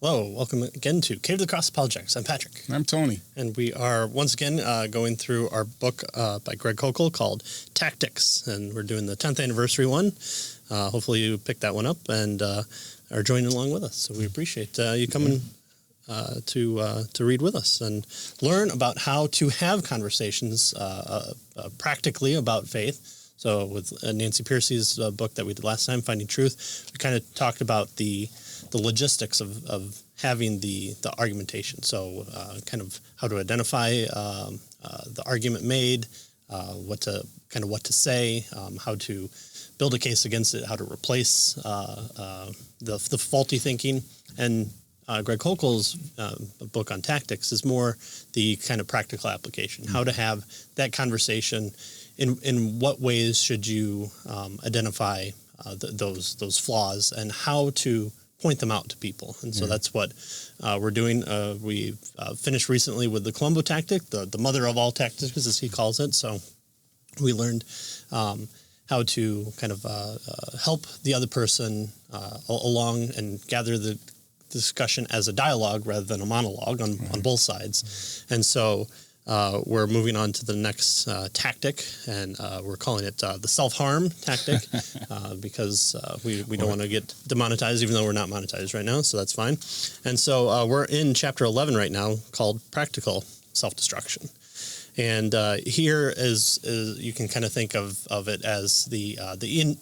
Hello, welcome again to Cave to the Cross Apologetics. I'm Patrick. I'm Tony. And we are once again going through our book by Greg Koukl called Tactics. And we're doing the 10th anniversary one. Hopefully you picked that one up and are joining along with us. So we appreciate you coming to read with us and learn about how to have conversations practically about faith. So with Nancy Pearcey's book that we did last time, Finding Truth, we kind of talked about the logistics of having the argumentation. So kind of how to identify the argument made, what to say, how to build a case against it, how to replace the faulty thinking. And Greg Koukl's book on tactics is more the kind of practical application, how to have that conversation. In what ways should you identify those flaws and how to point them out to people? And so that's what we're doing. We finished recently with the Columbo tactic, the mother of all tactics, as he calls it. So we learned how to kind of help the other person along and gather the discussion as a dialogue rather than a monologue on both sides. And so we're moving on to the next tactic, and we're calling it the self-harm tactic because we don't want to get demonetized, even though we're not monetized right now, so that's fine. And so we're in Chapter 11 right now called Practical Self-Destruction. And here is you can kind of think of it as the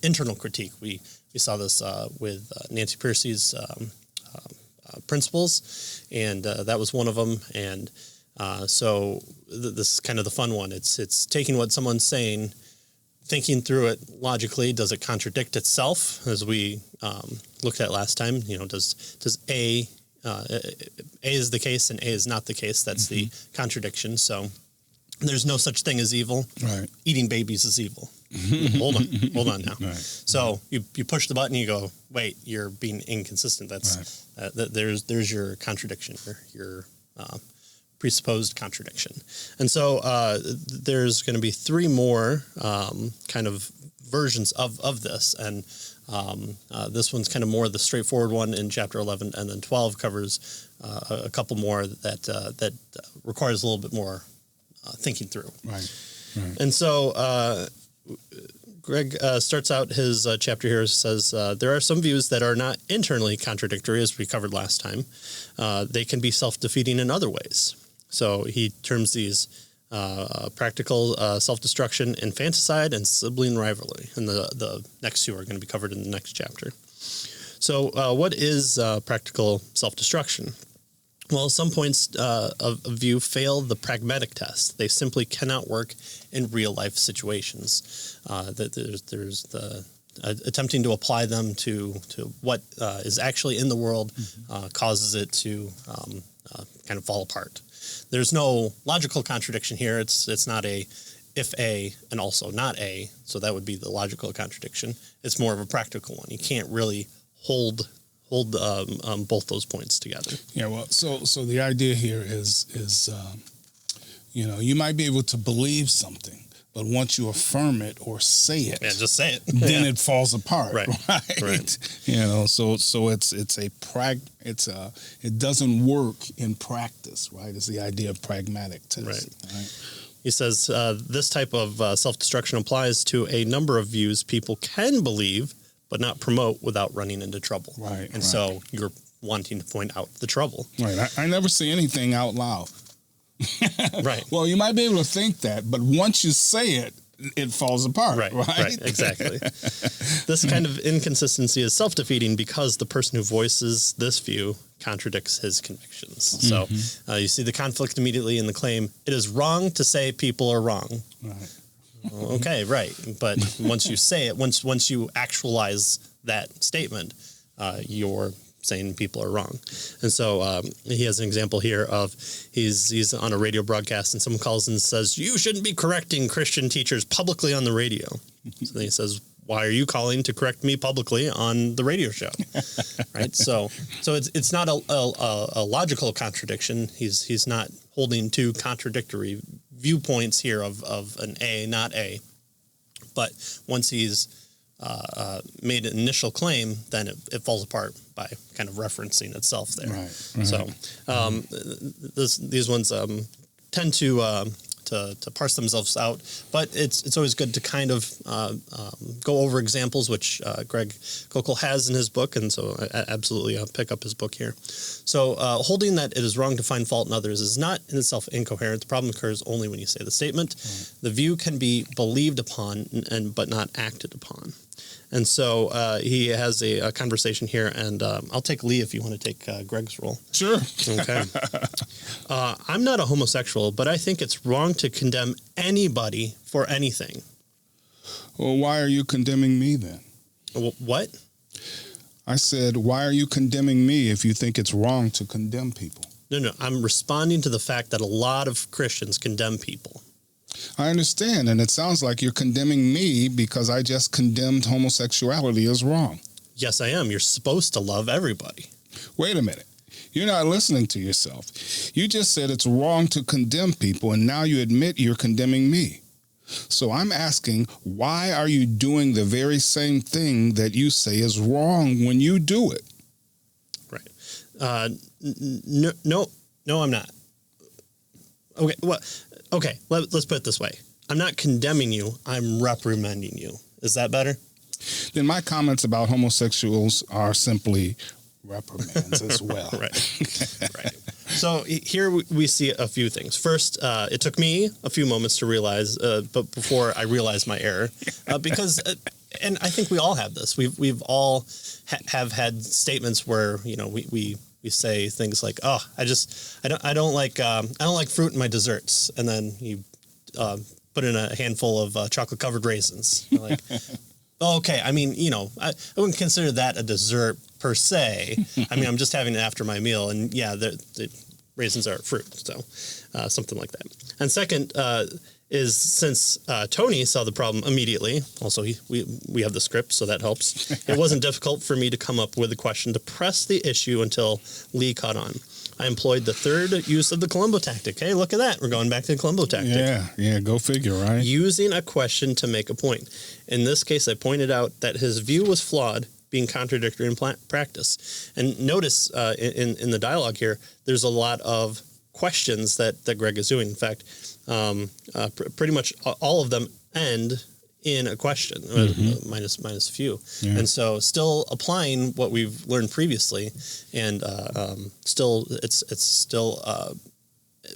internal critique. We saw this with Nancy Pearcey's principles, and that was one of them. And so this is kind of the fun one. It's taking what someone's saying, thinking through it logically. Does it contradict itself, as we looked at last time? You know, does A is the case and A is not the case? That's the contradiction. So there's no such thing as evil. Right. Eating babies is evil. Hold on now. Right. So you push the button, you go, wait, you're being inconsistent. That's there's your contradiction, your presupposed contradiction. And so there's going to be three more kind of versions of this. And this one's kind of more the straightforward one in Chapter 11, and then 12 covers a couple more that requires a little bit more thinking through. Right. And so Greg starts out his chapter here, says, there are some views that are not internally contradictory, as we covered last time. They can be self-defeating in other ways. So he terms these practical self-destruction, infanticide, and sibling rivalry. And the next two are going to be covered in the next chapter. So what is practical self-destruction? Well, some points of view fail the pragmatic test. They simply cannot work in real-life situations. There's the attempting to apply them to what is actually in the world causes it to kind of fall apart. There's no logical contradiction here. It's not a if A and also not A, so that would be the logical contradiction. It's more of a practical one. You can't really hold both those points together. Yeah, well, so the idea here is you might be able to believe something, but once you affirm it or say it, just say it, then it falls apart, right? You know, so it doesn't work in practice, right? It's the idea of pragmatic test, right? He says this type of self-destruction applies to a number of views people can believe but not promote without running into trouble. Right. And so you're wanting to point out the trouble. Right. I never say anything out loud. Right. Well, you might be able to think that, but once you say it, it falls apart. Right. Exactly. This kind of inconsistency is self-defeating because the person who voices this view contradicts his convictions. So you see the conflict immediately in the claim, it is wrong to say people are wrong. Right. Okay, right. But once you say it, once you actualize that statement, you're saying people are wrong. And so he has an example here of he's on a radio broadcast and someone calls and says, you shouldn't be correcting Christian teachers publicly on the radio. So then he says, why are you calling to correct me publicly on the radio show? Right. So it's not a logical contradiction. He's not holding two contradictory viewpoints here of an A, not A. But once he's made an initial claim, then it falls apart by kind of referencing itself there. Right. So these ones tend to parse themselves out, but it's always good to kind of go over examples, which Greg Koukl has in his book, and so I absolutely pick up his book here. So holding that it is wrong to find fault in others is not in itself incoherent. The problem occurs only when you say the statement. Right. The view can be believed upon but not acted upon. And so he has a conversation here, and I'll take Lee if you want to take Greg's role. Sure. Okay. I'm not a homosexual, but I think it's wrong to condemn anybody for anything. Well, why are you condemning me then? What? I said, why are you condemning me if you think it's wrong to condemn people? No. I'm responding to the fact that a lot of Christians condemn people. I understand, and it sounds like you're condemning me because I just condemned homosexuality as wrong. Yes, I am. You're supposed to love everybody. Wait a minute. You're not listening to yourself. You just said it's wrong to condemn people, and now you admit you're condemning me. So I'm asking, why are you doing the very same thing that you say is wrong when you do it? Right. No, I'm not. Okay, well... Okay, let's put it this way. I'm not condemning you. I'm reprimanding you. Is that better? Then my comments about homosexuals are simply reprimands as well. Right. So here we see a few things. First, it took me a few moments to realize, but before I realized my error, because, and I think we all have this. We've all have had statements where we say things like, "Oh, I don't like fruit in my desserts," and then you put in a handful of chocolate covered raisins. You're like, okay, I mean, I wouldn't consider that a dessert per se. I mean, I'm just having it after my meal, and yeah, the raisins are fruit, so something like that. And second is since Tony saw the problem immediately, also we have the script, so that helps. It wasn't difficult for me to come up with a question to press the issue until Lee caught on. I employed the third use of the Columbo tactic. Hey, look at that. We're going back to the Columbo tactic. Yeah, go figure, right? Using a question to make a point. In this case, I pointed out that his view was flawed, being contradictory in practice. And notice in the dialogue here, there's a lot of questions that Greg is doing. In fact, pretty much all of them end in a question, minus a few. Yeah. And so still applying what we've learned previously, and still it's still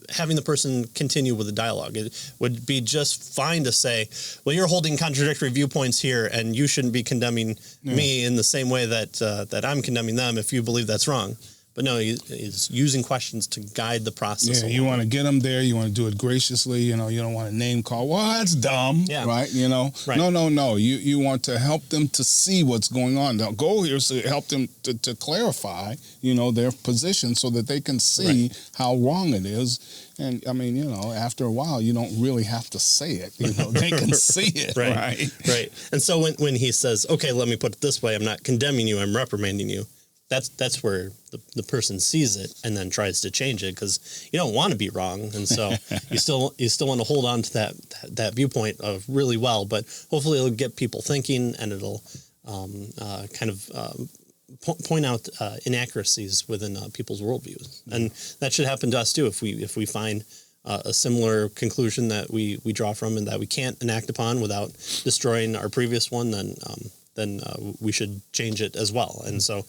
having the person continue with the dialogue. It would be just fine to say, well, you're holding contradictory viewpoints here, and you shouldn't be condemning me in the same way that I'm condemning them if you believe that's wrong. But no, he's using questions to guide the process. Yeah, you want to get them there. You want to do it graciously. You don't want to name call. Well, that's dumb, right? Right. No. You want to help them to see what's going on. The goal here is to help them to clarify, their position so that they can see how wrong it is. And I mean, after a while, you don't really have to say it. They can see it, right. And so when he says, "Okay, let me put it this way: I'm not condemning you. I'm reprimanding you." That's where the person sees it and then tries to change it, because you don't want to be wrong, and so you still want to hold on to that viewpoint of really well. But hopefully it'll get people thinking, and it'll point out inaccuracies within people's worldviews, and that should happen to us too. If we find a similar conclusion that we draw from and that we can't enact upon without destroying our previous one, then we should change it as well. And so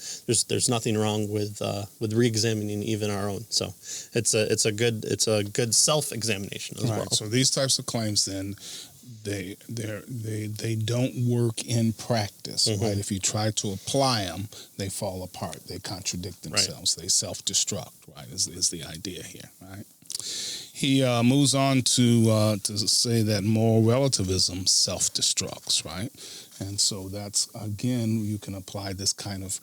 there's nothing wrong with re-examining even our own. So it's a good self-examination as well. So these types of claims then they don't work in practice, right? If you try to apply them, they fall apart. They contradict themselves. Right. They self-destruct, right? Is the idea here, right? He moves on to say that moral relativism self-destructs, right? And so that's, again, you can apply this kind of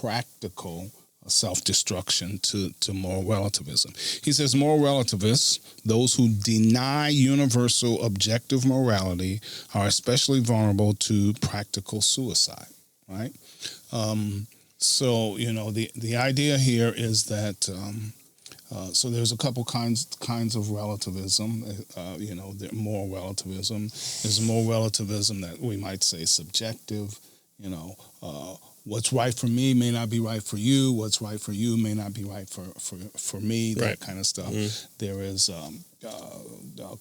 practical self-destruction to moral relativism. He says moral relativists, those who deny universal objective morality, are especially vulnerable to practical suicide, right? So, the idea here is that So there's a couple kinds of relativism. Moral relativism. There's moral relativism that we might say subjective. What's right for me may not be right for you. What's right for you may not be right for me. That kind of stuff. Mm-hmm. There is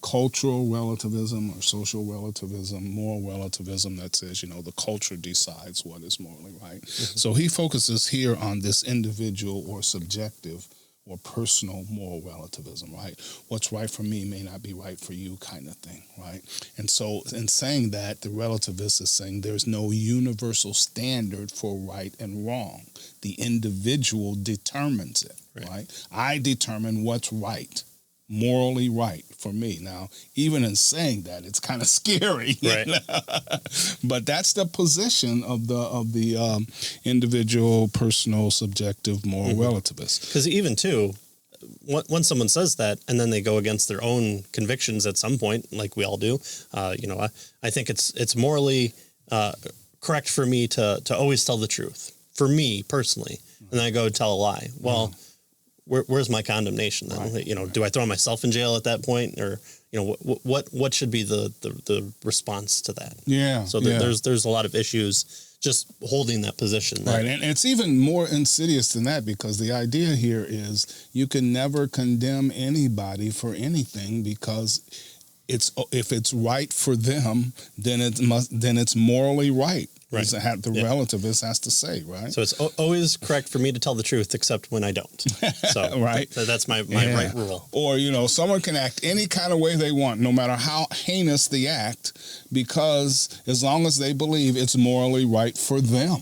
cultural relativism or social relativism, moral relativism that says, the culture decides what is morally right. Mm-hmm. So he focuses here on this individual or subjective or personal moral relativism, right? What's right for me may not be right for you kind of thing, right? And so in saying that, the relativist is saying there's no universal standard for right and wrong. The individual determines it, right? I determine what's right, morally right for me. Now, even in saying that, it's kind of scary, right? But that's the position of the individual, personal, subjective, moral relativist. Because even too, when someone says that and then they go against their own convictions at some point, like we all do, I think it's morally correct for me to always tell the truth, for me personally, and then I go tell a lie. Well. Where's my condemnation then? Right. Do I throw myself in jail at that point, or what should be the response to that? Yeah. So there's a lot of issues just holding that position. Right, and it's even more insidious than that, because the idea here is you can never condemn anybody for anything, because if it's right for them, then it's morally right. Right. The relativist has to say, right? So it's always correct for me to tell the truth, except when I don't. So right. That's my right rule. Or, someone can act any kind of way they want, no matter how heinous the act, because as long as they believe it's morally right for them.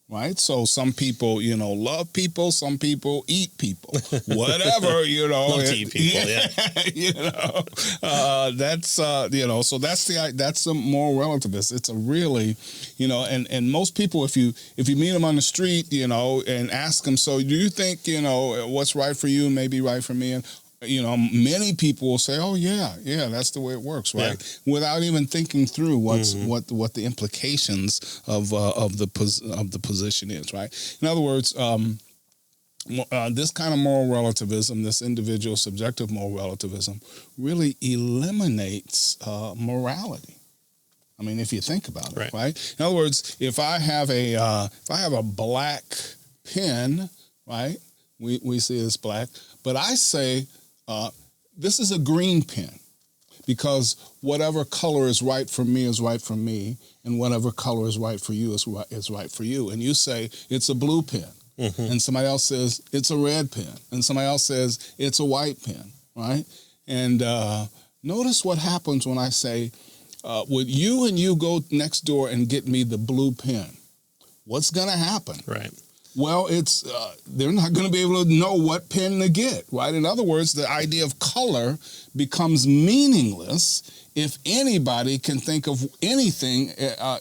Right, so some people, love people. Some people eat people. Whatever, Love to eat people, that's So that's the moral relativist. It's a really, and most people, if you meet them on the street, and ask them, so do you think what's right for you may be right for me? And many people will say, "Oh yeah, that's the way it works," right? Yeah. Without even thinking through what the implications of the position is, right? In other words, this kind of moral relativism, this individual subjective moral relativism, really eliminates morality. I mean, if you think about it, right? In other words, if I have a black pen, right? We see it's black, but I say. This is a green pen, because whatever color is right for me is right for me, and whatever color is right for you is right for you. And you say it's a blue pen, and somebody else says it's a red pen, and somebody else says it's a white pen, right? And notice what happens when I say, would you and you go next door and get me the blue pen? What's going to happen? Right. Well, they're not going to be able to know what pen to get, right? In other words, the idea of color becomes meaningless if anybody can think of anything,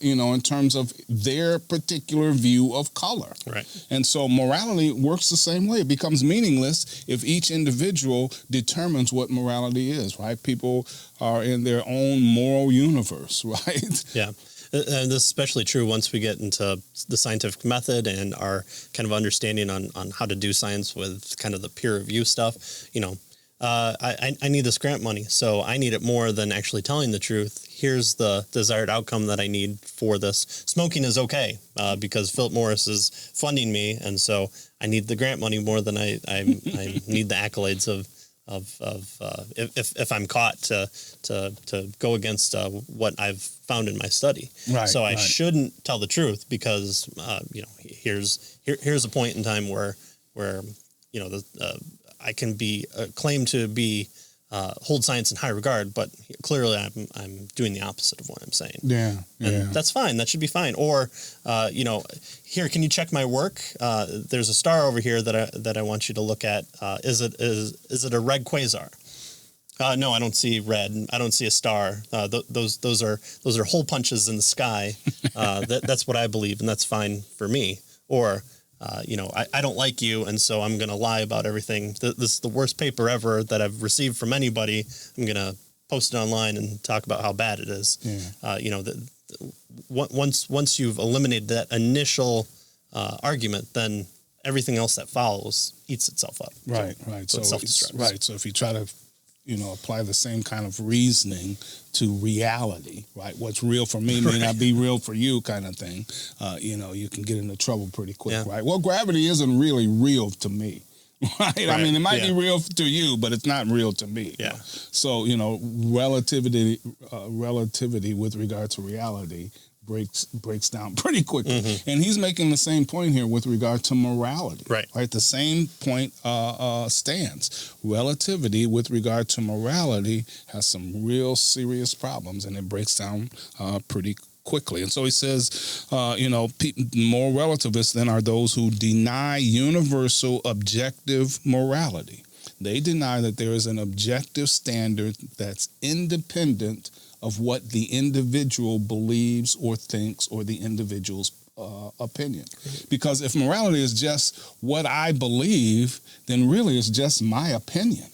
in terms of their particular view of color. Right. And so morality works the same way. It becomes meaningless if each individual determines what morality is, right? People are in their own moral universe, right? Yeah. And this is especially true once we get into the scientific method and our kind of understanding on how to do science with kind of the peer review stuff. I need this grant money, so I need it more than actually telling the truth. Here's the desired outcome that I need for this. Smoking is okay because Philip Morris is funding me, and so I need the grant money more than I need the accolades of if I'm caught to go against what I've found in my study. Right, so I shouldn't tell the truth because here's a point in time where I can be claimed to be hold science in high regard, but clearly I'm doing the opposite of what I'm saying. Yeah, and that's fine. That should be fine. Or here, can you check my work? There's a star over here that I want you to look at. Is it a red quasar? No, I don't see red. I don't see a star. Those are hole punches in the sky. That's what I believe, and that's fine for me. Or I don't like you, and so I'm going to lie about everything. This is the worst paper ever that I've received from anybody. I'm going to post it online and talk about how bad it is. Yeah. Once you've eliminated that initial argument, then everything else that follows eats itself up. Right. So it self-destructs. Right. So if you try to, apply the same kind of reasoning to reality, right? What's real for me may not be real for you, kind of thing. You can get into trouble pretty quick, right? Well, gravity isn't really real to me. Right? I mean, it might be real to you, but it's not real to me. Yeah. So, relativity with regard to reality breaks down pretty quickly. Mm-hmm. And he's making the same point here with regard to morality. Right. The same point stands. Relativity with regard to morality has some real serious problems, and it breaks down pretty quickly. And so he says, more relativists then are those who deny universal objective morality. They deny that there is an objective standard that's independent of what the individual believes or thinks or the individual's opinion. Because if morality is just what I believe, then really it's just my opinion.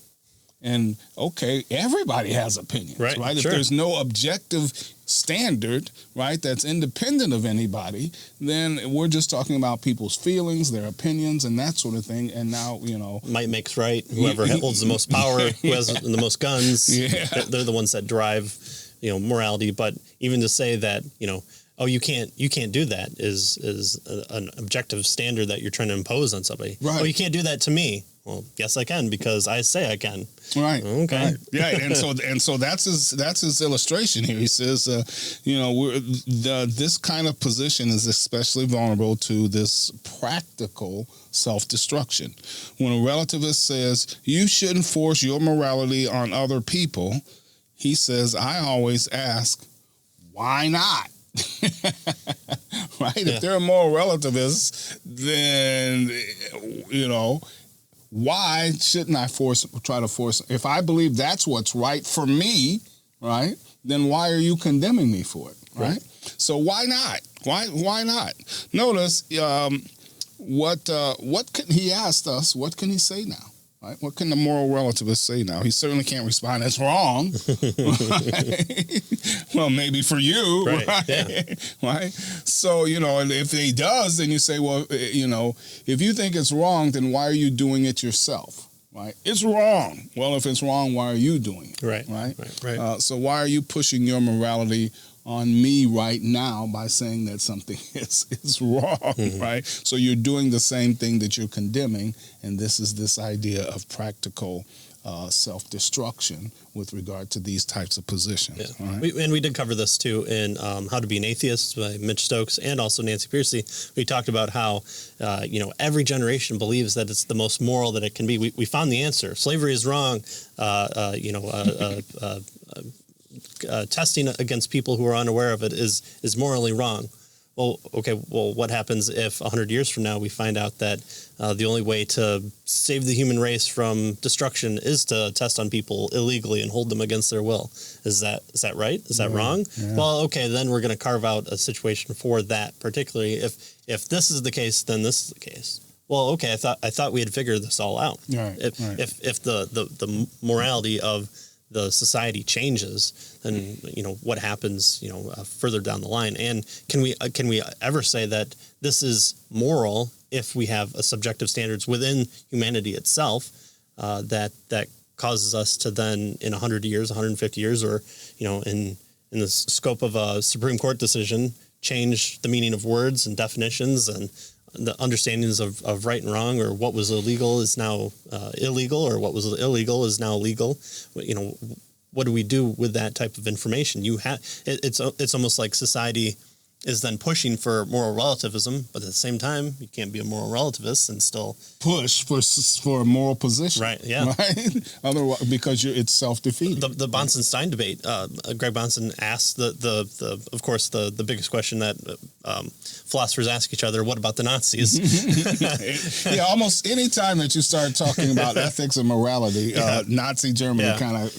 And okay, everybody has opinions, right? If there's no objective standard, right, that's independent of anybody, then we're just talking about people's feelings, their opinions, and that sort of thing. And now, might makes right. Whoever holds the most power, who has the most guns, they're the ones that drive, morality. But even to say that, you can't do that is an objective standard that you're trying to impose on somebody. Right. Oh, you can't do that to me. Well, yes, I can because I say I can. Right. Okay. Right. Yeah. And so that's his illustration here. He says, this kind of position is especially vulnerable to this practical self-destruction. When a relativist says you shouldn't force your morality on other people, he says, I always ask, why not? Right? Yeah. If they're moral relativists, then why shouldn't I try to force? If I believe that's what's right for me, right, then why are you condemning me for it, right? So why not? Why not? Notice he asked us, what can he say now? Right? What can the moral relativist say now? He certainly can't respond, that's wrong. Right? Well, maybe for you, right? Yeah. Right? So, and if he does, then you say, well, if you think it's wrong, then why are you doing it yourself? Right? It's wrong. Well, if it's wrong, why are you doing it? Right. So why are you pushing your morality on me right now by saying that something is wrong, right? So you're doing the same thing that you're condemning, and this is this idea of practical self-destruction with regard to these types of positions. Yeah. Right? We did cover this too in How to Be an Atheist by Mitch Stokes and also Nancy Pearcey. We talked about how every generation believes that it's the most moral that it can be. We found the answer. Slavery is wrong. Testing against people who are unaware of it is morally wrong. Well, okay. Well, what happens if 100 years from now we find out that the only way to save the human race from destruction is to test on people illegally and hold them against their will? Is that right? Is that wrong? Yeah. Well, okay. Then we're going to carve out a situation for that particularly. If this is the case, then this is the case. Well, okay. I thought we had figured this all out. Right. If the morality of the society changes, then what happens further down the line, and can we ever say that this is moral if we have a subjective standards within humanity itself that causes us to then in 100 years, 150 years, or in the scope of a Supreme Court decision, change the meaning of words and definitions and the understandings of right and wrong, or what was illegal is now illegal, or what was illegal is now legal. What do we do with that type of information? It's almost like society is then pushing for moral relativism, but at the same time, you can't be a moral relativist and still push for a moral position. Right, yeah. Right? Otherwise, because it's self-defeating. The Bahnsen-Stein debate, Greg Bahnsen asked of course, the biggest question that philosophers ask each other, what about the Nazis? Yeah, almost any time that you start talking about ethics and morality, Nazi Germany kind of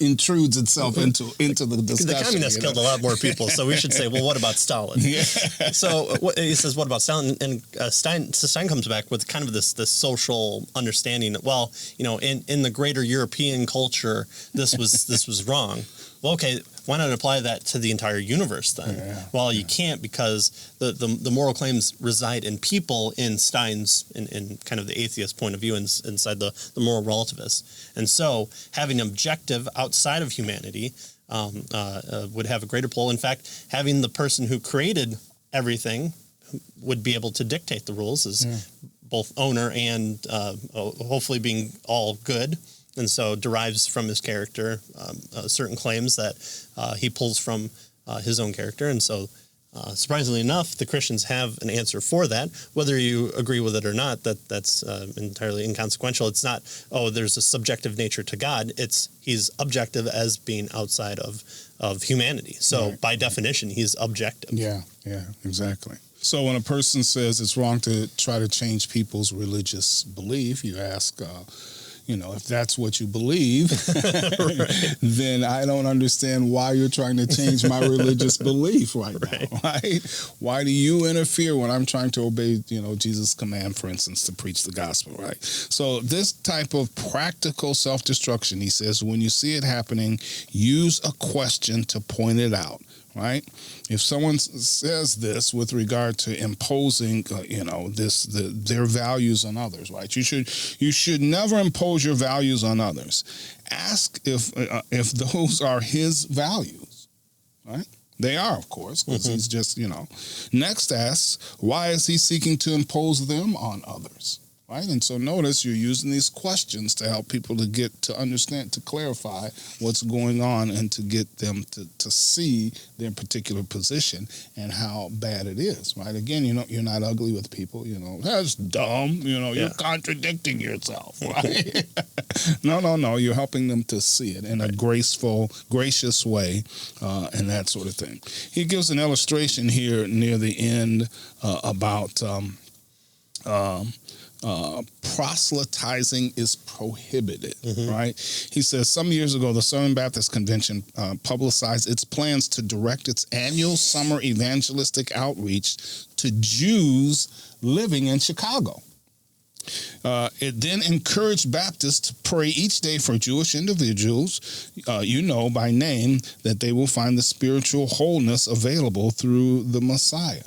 intrudes itself into the discussion. The communists killed a lot more people, so we should say, well, what about Stalin? Yeah. So he says, what about Stalin? And Stein comes back with kind of this social understanding that, well, in the greater European culture, this was wrong. Well, okay, why not apply that to the entire universe then? Yeah, Well, you can't, because the moral claims reside in people in Stein's, in kind of the atheist point of view, inside the moral relativist. And so having objective outside of humanity would have a greater pull. In fact, having the person who created everything would be able to dictate the rules as both owner and hopefully being all good. And so derives from his character certain claims that he pulls from his own character. And so surprisingly enough, the Christians have an answer for that. Whether you agree with it or not, that's entirely inconsequential. It's not, there's a subjective nature to God. It's he's objective as being outside of humanity. So by definition, he's objective. Yeah, exactly. So when a person says it's wrong to try to change people's religious belief, you ask, if that's what you believe, then I don't understand why you're trying to change my religious belief right now, right? Why do you interfere when I'm trying to obey, Jesus' command, for instance, to preach the gospel, right? So this type of practical self-destruction, he says, when you see it happening, use a question to point it out. Right? If someone says this with regard to imposing, their values on others, right? You should never impose your values on others. Ask if those are his values, right? They are, of course, because he's just, Next, ask, why is he seeking to impose them on others? Right? And so notice you're using these questions to help people to get to understand, to clarify what's going on and to get them to see their particular position and how bad it is. Right? Again, you're not ugly with people. That's dumb. You're contradicting yourself. Right? No. You're helping them to see it in a graceful, gracious way and that sort of thing. He gives an illustration here near the end about proselytizing is prohibited, right? He says some years ago, the Southern Baptist Convention publicized its plans to direct its annual summer evangelistic outreach to Jews living in Chicago. It then encouraged Baptists to pray each day for Jewish individuals, by name, that they will find the spiritual wholeness available through the Messiah.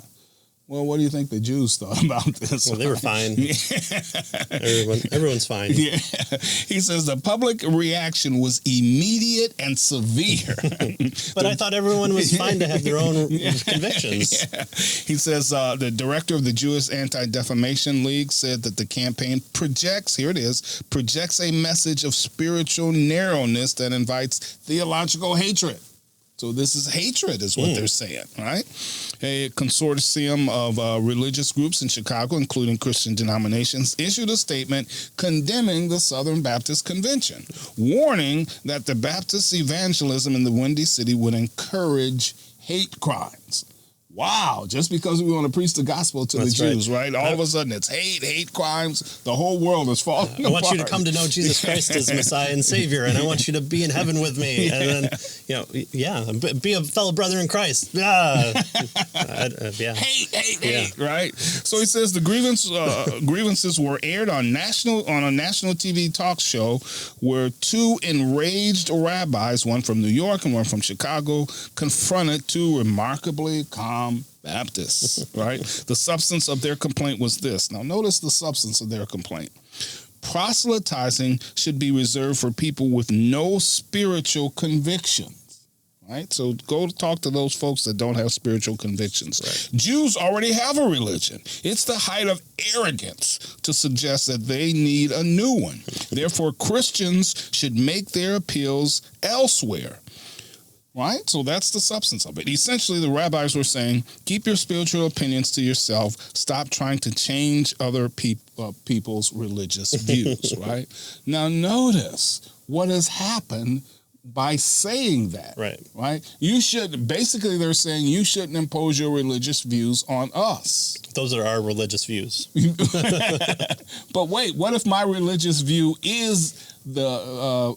Well, what do you think the Jews thought about this? Well, they were fine. Everyone's fine. Yeah. He says the public reaction was immediate and severe. But I thought everyone was fine to have their own convictions. Yeah. He says the director of the Jewish Anti-Defamation League said that the campaign projects a message of spiritual narrowness that invites theological hatred. So this is hatred is what they're saying, right? A consortium of religious groups in Chicago, including Christian denominations, issued a statement condemning the Southern Baptist Convention, warning that the Baptist evangelism in the Windy City would encourage hate crimes. Wow, just because we want to preach the gospel to the Jews, right? All of a sudden it's hate crimes. The whole world is falling apart. I want you to come to know Jesus Christ as Messiah and Savior, and I want you to be in heaven with me. And then, be a fellow brother in Christ. Hate, right? So he says the grievances were aired on a national TV talk show where two enraged rabbis, one from New York and one from Chicago, confronted two remarkably calm Baptists, right? The substance of their complaint was this. Now, notice the substance of their complaint. Proselytizing should be reserved for people with no spiritual convictions, right? So go talk to those folks that don't have spiritual convictions. Right. Jews already have a religion. It's the height of arrogance to suggest that they need a new one. Therefore, Christians should make their appeals elsewhere. Right? So that's the substance of it. Essentially, the rabbis were saying, keep your spiritual opinions to yourself. Stop trying to change other people's religious views, right? Now, notice what has happened by saying that, right? Basically, they're saying you shouldn't impose your religious views on us. Those are our religious views. But wait, what if my religious view is the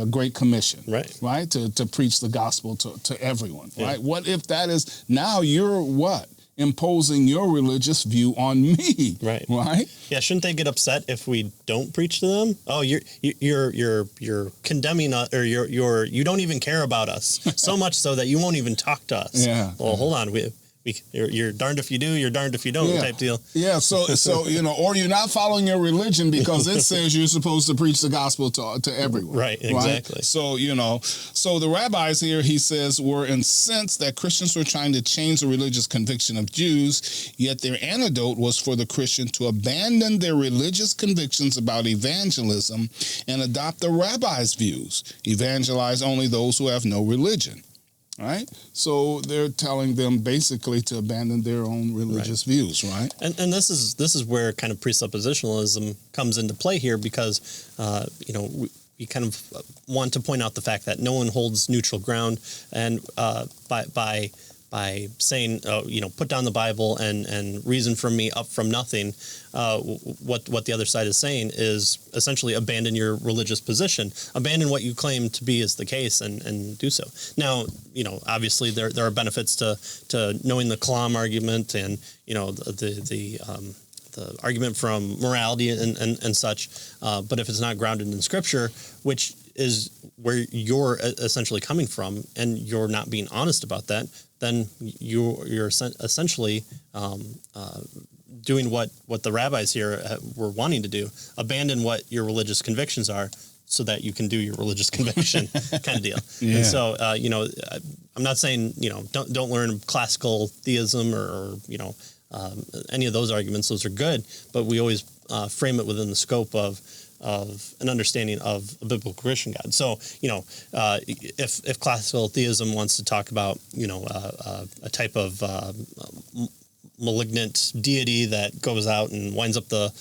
Great Commission, right? To preach the gospel to everyone, right? What if that is now you're what? imposing your religious view on me. Right. Right. Yeah. Shouldn't they get upset if we don't preach to them? Oh, you're condemning us, or you don't even care about us so much so that you won't even talk to us. Yeah. Well, hold on. You're darned if you do, you're darned if you don't, type deal. Yeah, so or you're not following your religion because it says you're supposed to preach the gospel to everyone. Right, exactly. Right? So the rabbis here, he says, were incensed that Christians were trying to change the religious conviction of Jews, yet their antidote was for the Christian to abandon their religious convictions about evangelism and adopt the rabbis' views. Evangelize only those who have no religion. Right, so they're telling them basically to abandon their own religious views, right? And this is where kind of presuppositionalism comes into play here, because we kind of want to point out the fact that no one holds neutral ground, and by saying put down the Bible and reason from me up from nothing, what the other side is saying is essentially abandon your religious position, abandon what you claim to be is the case, and do so. Now, obviously there are benefits to knowing the Kalam argument and the argument from morality and such, but if it's not grounded in Scripture, which is where you're essentially coming from, and you're not being honest about that, then you're essentially doing what the rabbis here were wanting to do: abandon what your religious convictions are, so that you can do your religious conviction, kind of deal. Yeah. And so, I'm not saying don't learn classical theism or any of those arguments. Those are good, but we always frame it within the scope of an understanding of a biblical Christian God. So, if classical theism wants to talk about, a type of malignant deity that goes out and winds up the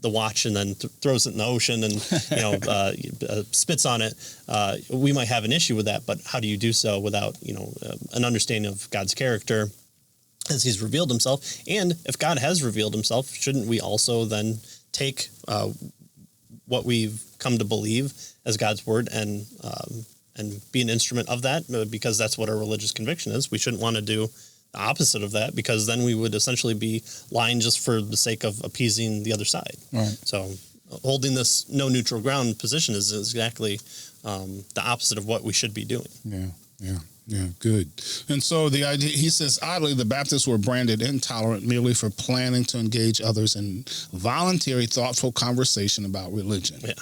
watch and then throws it in the ocean and spits on it, we might have an issue with that. But how do you do so without an understanding of God's character as He's revealed Himself? And if God has revealed Himself, shouldn't we also then take what we've come to believe as God's word and be an instrument of that, because that's what our religious conviction is? We shouldn't want to do the opposite of that, because then we would essentially be lying just for the sake of appeasing the other side. Right. So holding this no neutral ground position is exactly the opposite of what we should be doing. Yeah, good. And so the idea, he says, oddly, the Baptists were branded intolerant merely for planning to engage others in voluntary, thoughtful conversation about religion. Yeah.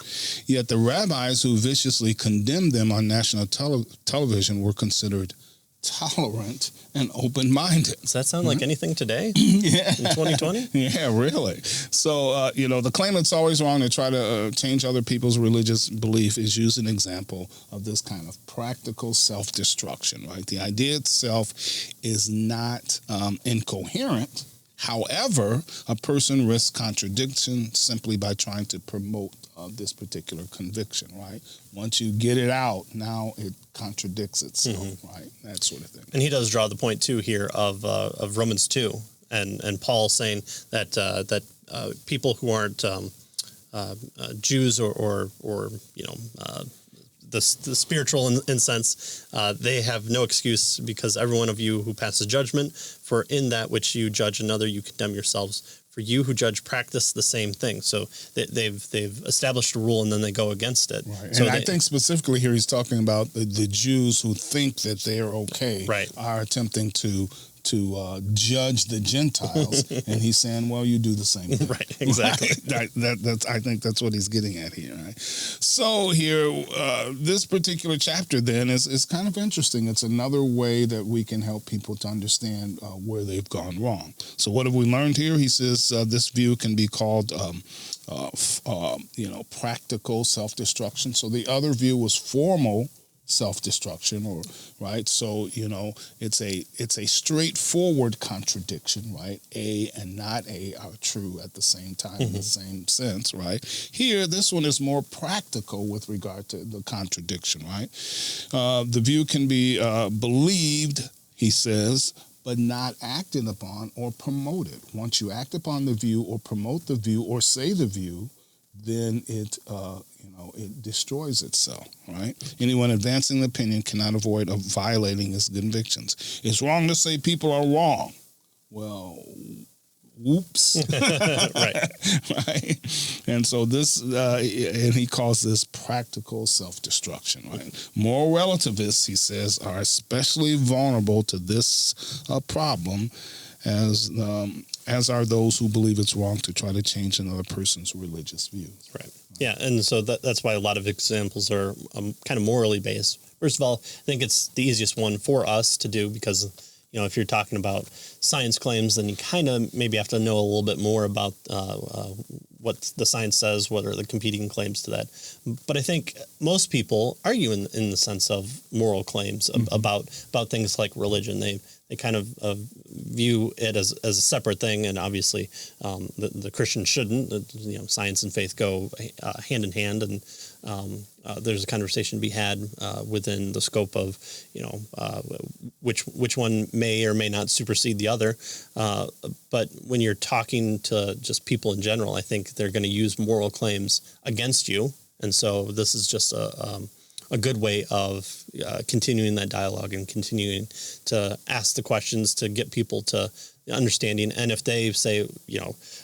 Yet the rabbis who viciously condemned them on national television were considered tolerant and open-minded. Does that sound like anything today? Yeah. In 2020? Yeah, really. So, the claim it's always wrong to try to change other people's religious belief is used an example of this kind of practical self-destruction, right? The idea itself is not incoherent. However, a person risks contradiction simply by trying to promote this particular conviction, right? Once you get it out, now it contradicts itself, right? That sort of thing. And he does draw the point, too, here of Romans 2 and Paul saying that people who aren't Jews or the spiritual in sense, they have no excuse, because every one of you who passes judgment, for in that which you judge another, you condemn yourselves. For you who judge practice the same thing. So they've established a rule and then they go against it. Right. So and I think specifically here he's talking about the Jews who think that they're okay, right, are attempting to judge the Gentiles, and he's saying, well, you do the same thing. Right, exactly. Right? That's I think that's what he's getting at here. Right? So here, this particular chapter then is kind of interesting. It's another way that we can help people to understand where they've gone wrong. So what have we learned here? He says this view can be called practical self-destruction. So the other view was formal self-destruction, or right. So it's a straightforward contradiction, right? A and not A are true at the same time in the same sense, right? Here, this one is more practical with regard to the contradiction, right? The view can be believed, he says, but not acted upon or promoted. Once you act upon the view or promote the view or say the view, then it destroys itself, right? Anyone advancing the opinion cannot avoid violating his convictions. It's wrong to say people are wrong, well, whoops. Right. Right. And so this, and he calls this practical self-destruction, right? Moral relativists, he says, are especially vulnerable to this problem, as are those who believe it's wrong to try to change another person's religious views. Right. Yeah, and so that's why a lot of examples are kind of morally based. First of all, I think it's the easiest one for us to do because, if you're talking about science claims, then you kind of maybe have to know a little bit more about what the science says, what are the competing claims to that. But I think most people argue in the sense of moral claims about things like religion. They kind of view it as a separate thing, and obviously the Christian shouldn't. Science and faith go hand in hand, and there's a conversation to be had within the scope of which one may or may not supersede the other. But when you're talking to just people in general, I think they're going to use moral claims against you, and so this is just a good way of continuing that dialogue and continuing to ask the questions to get people to understanding. And if they say,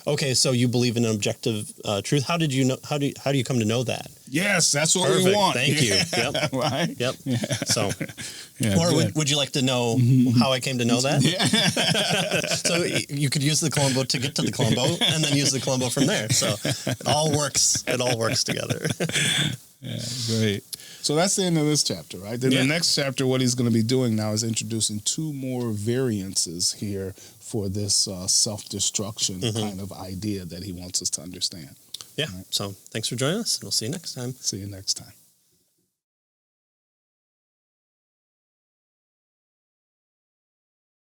okay, so you believe in an objective truth, how did you know? How do you come to know that? Yes, that's what Perfect. we want. Thank you. Yep. Right. Yep. Yeah. So, or would you like to know how I came to know that? Yeah. So you could use the Columbo to get to the Columbo, and then use the Columbo from there. So it all works. It all works together. Yeah, great. So that's the end of this chapter, right? Then the next chapter, what he's going to be doing now is introducing two more variances here for this self-destruction kind of idea that he wants us to understand. Yeah. Right? So thanks for joining us, and we'll see you next time. See you next time.